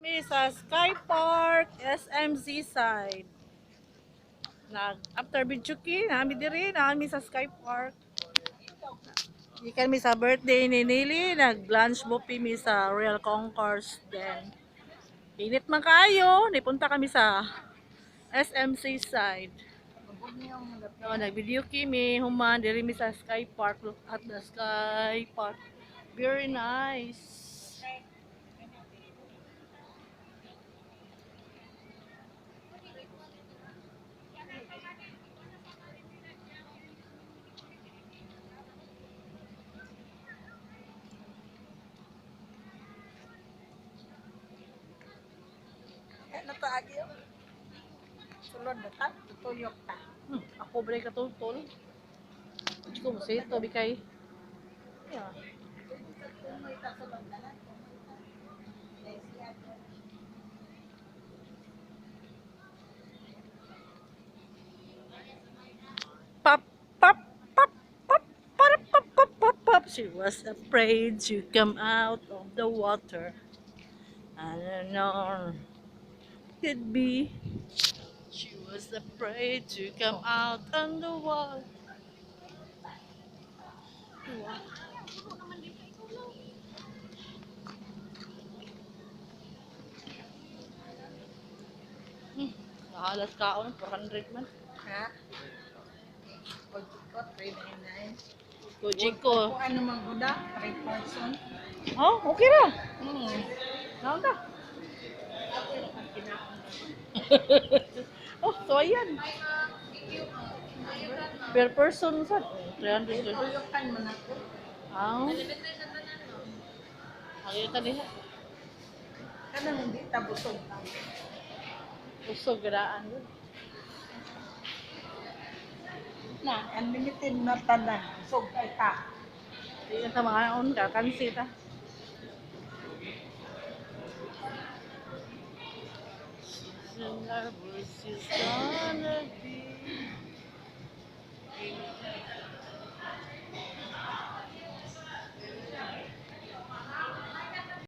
Kami sa Sky Park, SMZ side. After Bichuki, nami diri, nami sa Sky Park. Di kami sa birthday ni Nili, nag-lunch buffet mi sa Royal Concourse. Then, init man kaayo, nipunta kami sa SMC side. No, nag-video kami, human, diri mi sa Sky Park. Look at the Sky Park. Very nice. Ano to agi? Sulod na ta, tutuyok ta. Ako balik katultol. Gusto mo sa ito, bikay. Yeah. Tumoy ta sulod na lang. Pop, pop, pop, pop, pop, pop, pop, pop, pop. She was afraid to come out of the water. I don't know. Could be. She was afraid to come out on the water. Nakalas kaon, 400 man. Ha? Pagkikot, 399. Kujiko. Kung ano magbuda, 3 person. Oh, okay ra. Naon ta? Oh, so ayan. Per person sa 300. Tutuyokan man ako. Ah, ayun ta diha. Kanang hindi ta busog ta. Usog gadaan. Na, unlimited na tanan. Busog ay ta. Di ta mga on ka kansi ta. She's in love, she's gonna be.